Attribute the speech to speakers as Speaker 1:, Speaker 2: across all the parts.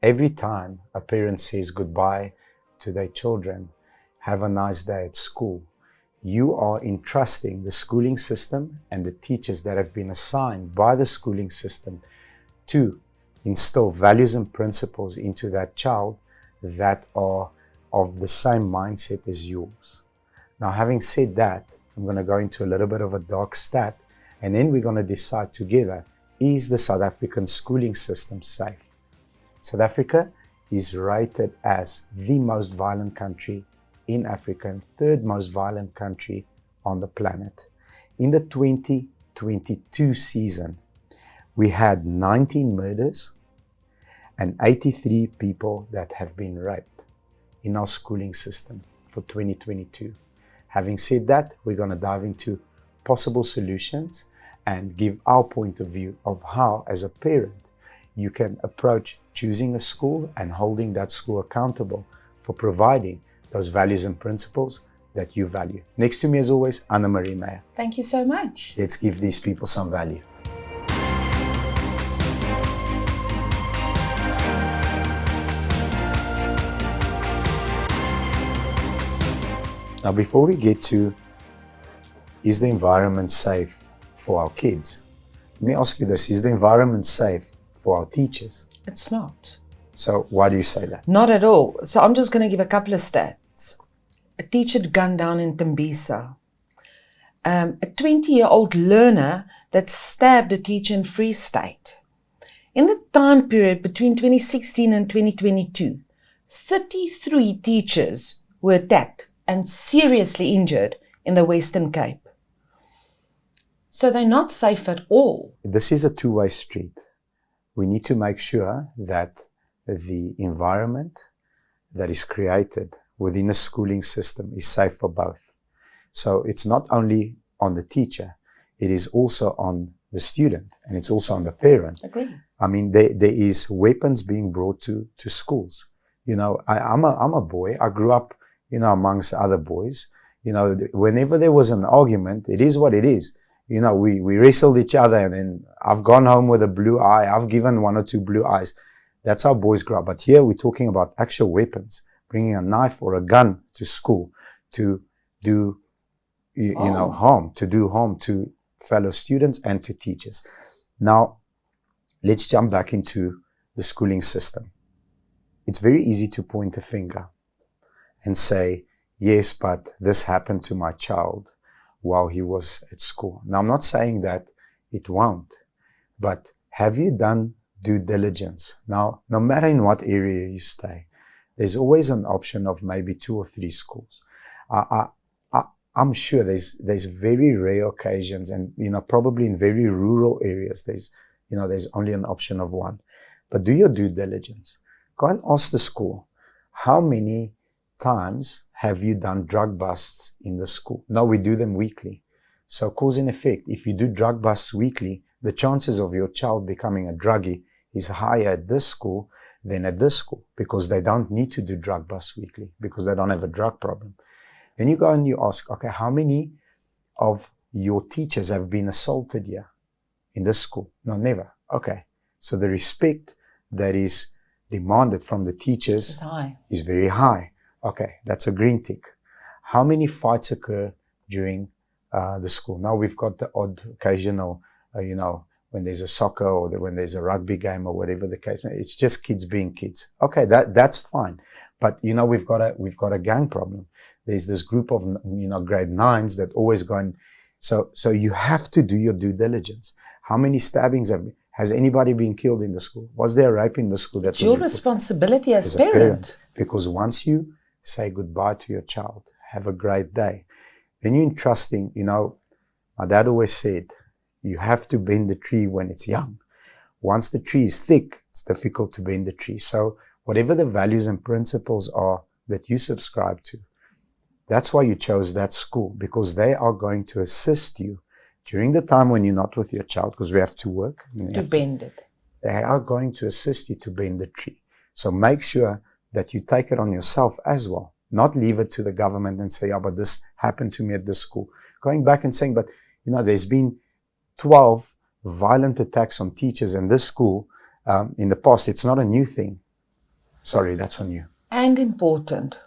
Speaker 1: every time a parent says goodbye to their children, have a nice day at school, you are entrusting the schooling system and the teachers that have been assigned by the schooling system to instill values and principles into that child that are of the same mindset as yours. Now, having said that, I'm going to go into a little bit of a dark stat, and then we're going to decide together, is the South African schooling system safe? South Africa is rated as the most violent country in Africa and third most violent country on the planet. In the 2022 season, we had 19 murders and 83 people that have been raped in our schooling system for 2022. Having said that, we're going to dive into possible solutions and give our point of view of how, as a parent, you can approach choosing a school and holding that school accountable for providing those values and principles that you value. Next to me, as always, Anna Marie Meyer.
Speaker 2: Thank you so much.
Speaker 1: Let's give these people some value. Now, before we get to, is the environment safe for our kids? Let me ask you this, is the environment safe for our teachers?
Speaker 2: It's not.
Speaker 1: So why do you say that?
Speaker 2: Not at all. So I'm just going to give a couple of stats. A teacher gunned down in Thembisa. A 20-year-old learner that stabbed a teacher in Free State. In the time period between 2016 and 2022, 33 teachers were attacked and seriously injured in the Western Cape. So they're not safe at all.
Speaker 1: This is a two-way street. We need to make sure that the environment that is created within a schooling system is safe for both. So it's not only on the teacher, it is also on the student, and it's also on the parent.
Speaker 2: Agree.
Speaker 1: I mean, there is weapons being brought to schools. You know, I'm a boy. I grew up, you know, amongst other boys. You know, whenever there was an argument, it is what it is. You know, we wrestled each other, and then I've gone home with a blue eye. I've given 1 or 2 blue eyes. That's how boys grow up. But here we're talking about actual weapons, bringing a knife or a gun to school to do, you know, harm, to fellow students and to teachers. Now, let's jump back into the schooling system. It's very easy to point a finger and say, yes, but this happened to my child while he was at school. Now, I'm not saying that it won't, but have you done due diligence? Now, no matter in what area you stay, there's always an option of maybe 2 or 3 schools. I'm sure there's very rare occasions, and, you know, probably in very rural areas, there's only an option of 1. But do your due diligence. Go and ask the school, how many times have you done drug busts in the school? No, we do them weekly. So cause and effect, if you do drug busts weekly, the chances of your child becoming a druggie is higher at this school than at this school, because they don't need to do drug busts weekly, because they don't have a drug problem. Then you go and you ask, okay, how many of your teachers have been assaulted here in this school? No, never. Okay. So the respect that is demanded from the teachers is very high. Okay, that's a green tick. How many fights occur during the school? Now we've got the odd occasional, you know, when there's a soccer or when there's a rugby game or whatever the case may be. It's just kids being kids. Okay, that's fine. But, you know, we've got a gang problem. There's this group of, you know, grade 9s that always go and, so you have to do your due diligence. How many stabbings has anybody been killed in the school? Was there a rape in the school? That
Speaker 2: it's your responsibility as a parent.
Speaker 1: Because once you say goodbye to your child, have a great day, then you're entrusting, you know, my dad always said, you have to bend the tree when it's young. Once the tree is thick, it's difficult to bend the tree. So whatever the values and principles are that you subscribe to, that's why you chose that school, because they are going to assist you during the time when you're not with your child, because we have to work.
Speaker 2: To bend it.
Speaker 1: They are going to assist you to bend the tree. So make sure that you take it on yourself as well. Not leave it to the government and say, yeah, but this happened to me at this school. Going back and saying, but, you know, there's been 12 violent attacks on teachers in this school in the past. It's not a new thing. Sorry, that's on you.
Speaker 2: And important,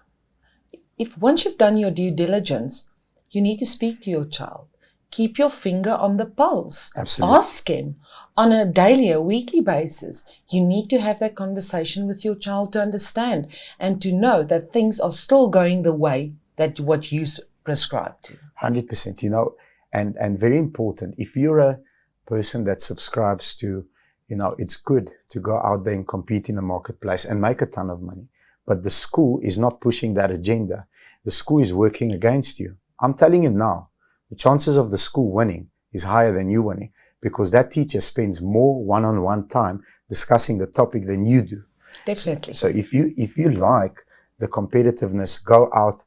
Speaker 2: if once you've done your due diligence, you need to speak to your child. Keep your finger on the pulse.
Speaker 1: Absolutely.
Speaker 2: Ask him on a daily or weekly basis. You need to have that conversation with your child to understand and to know that things are still going the way that what you prescribe to.
Speaker 1: 100%, and very important, if you're a person that subscribes to, it's good to go out there and compete in the marketplace and make a ton of money. But the school is not pushing that agenda. The school is working against you. I'm telling you now, the chances of the school winning is higher than you winning, because that teacher spends more one-on-one time discussing the topic than you do.
Speaker 2: Definitely.
Speaker 1: So if you like the competitiveness, go out,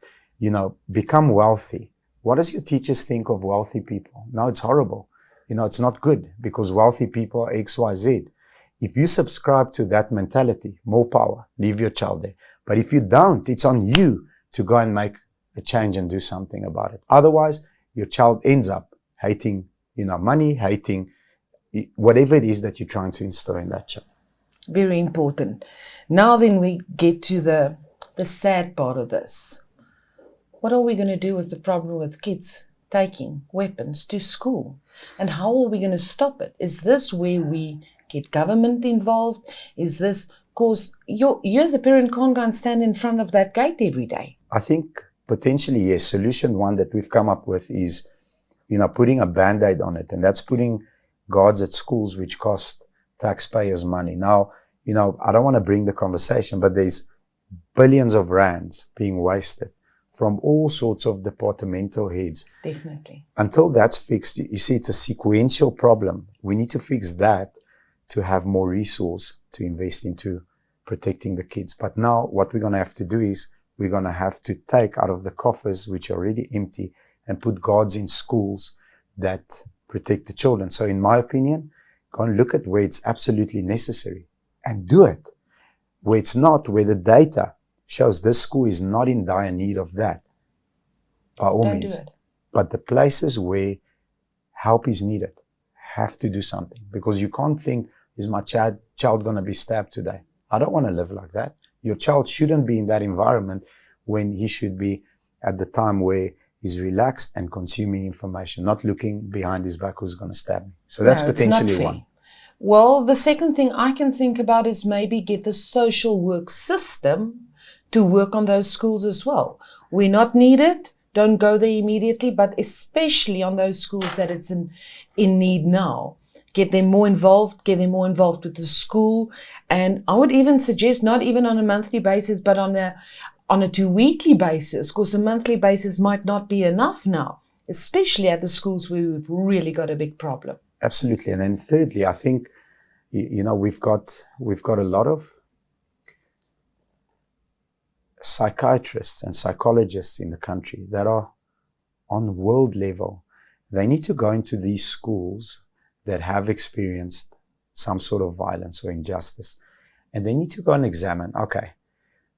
Speaker 1: become wealthy. What does your teachers think of wealthy people? No, it's horrible. It's not good, because wealthy people are X, Y, Z. If you subscribe to that mentality, more power, leave your child there. But if you don't, it's on you to go and make a change and do something about it. Otherwise, your child ends up hating, money, hating whatever it is that you're trying to instill in that child.
Speaker 2: Very important. Now then we get to the sad part of this. What are we going to do with the problem with kids taking weapons to school? And how are we going to stop it? Is this where we get government involved? Is this, because you as a parent can't go and stand in front of that gate every day?
Speaker 1: I think potentially, yes. Solution one that we've come up with is, putting a Band-Aid on it. And that's putting guards at schools, which cost taxpayers money. Now, I don't want to bring the conversation, but there's billions of rands being wasted from all sorts of departmental heads.
Speaker 2: Definitely.
Speaker 1: Until that's fixed, you see, it's a sequential problem. We need to fix that to have more resource to invest into protecting the kids. But now what we're going to have to do is we're going to have to take out of the coffers, which are already empty, and put guards in schools that protect the children. So in my opinion, go and look at where it's absolutely necessary and do it. Where it's not, where the data shows this school is not in dire need of that, by all
Speaker 2: Don't
Speaker 1: means.
Speaker 2: do it.
Speaker 1: But the places where help is needed have to do something, because you can't think, is my child going to be stabbed today? I don't want to live like that. Your child shouldn't be in that environment when he should be at the time where he's relaxed and consuming information, not looking behind his back who's going to stab me. So that's
Speaker 2: No, it's not
Speaker 1: potentially
Speaker 2: fair.
Speaker 1: one.
Speaker 2: Well, the second thing I can think about is maybe get the social work system to work on those schools as well. We're not needed. Don't go there immediately, but especially on those schools that it's in need now. Get them more involved with the school. And I would even suggest not even on a monthly basis, but on a 2-weekly basis, because a monthly basis might not be enough now, especially at the schools where we've really got a big problem.
Speaker 1: Absolutely. And then thirdly, I think, we've got a lot of psychiatrists and psychologists in the country that are on world level. They need to go into these schools that have experienced some sort of violence or injustice. And they need to go and examine, okay,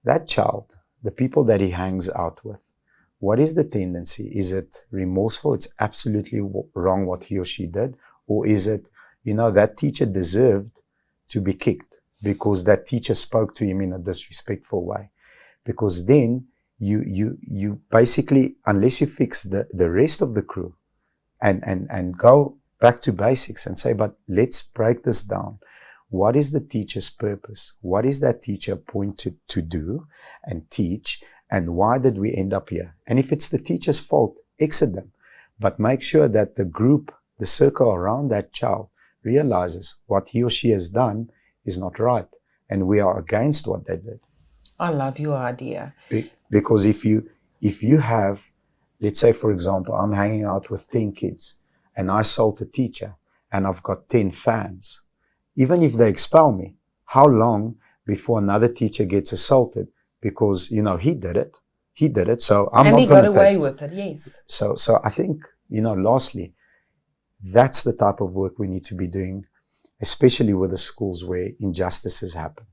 Speaker 1: that child, the people that he hangs out with, what is the tendency? Is it remorseful? It's absolutely wrong what he or she did. Or is it, that teacher deserved to be kicked because that teacher spoke to him in a disrespectful way? Because then you basically, unless you fix the rest of the crew and go back to basics and say, but let's break this down. What is the teacher's purpose? What is that teacher appointed to do and teach? And why did we end up here? And if it's the teacher's fault, exit them. But make sure that the group, the circle around that child, realizes what he or she has done is not right. And we are against what they did.
Speaker 2: I love your idea.
Speaker 1: Because if you have, let's say, for example, I'm hanging out with 10 kids and I assault a teacher and I've got 10 fans, even if they expel me, how long before another teacher gets assaulted? Because, he did it. So I'm not going to take it.
Speaker 2: And he got away with it, yes.
Speaker 1: So I think, lastly, that's the type of work we need to be doing, especially with the schools where injustices happen.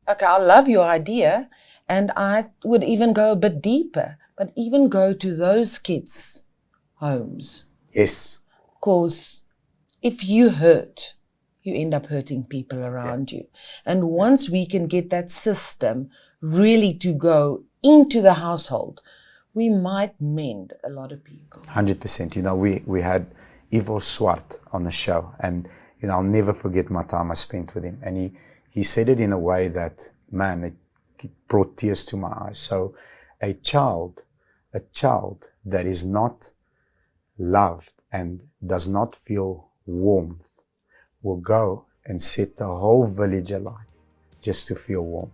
Speaker 2: Okay, I love your idea. And I would even go a bit deeper, but even go to those kids' homes.
Speaker 1: Yes.
Speaker 2: Because if you hurt you end up hurting people around you. And once we can get that system really to go into the household, we might mend a lot of people.
Speaker 1: 100%. You know, we had Ivo Swart on the show, and you know, I'll never forget my time I spent with him. And he said it in a way that, man, it brought tears to my eyes. So a child that is not loved and does not feel warmth will go and set the whole village alight just to feel warmth.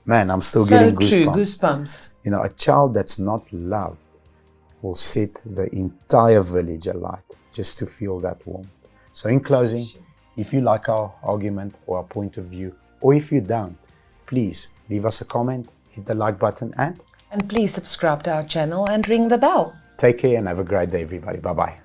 Speaker 1: Man, I'm still getting
Speaker 2: goosebumps.
Speaker 1: You know, a child that's not loved will set the entire village alight just to feel that warmth. So in closing, if you like our argument or our point of view, or if you don't, please leave us a comment, hit the like button, and
Speaker 2: please subscribe to our channel and ring the bell.
Speaker 1: Take care and have a great day, everybody. Bye-bye.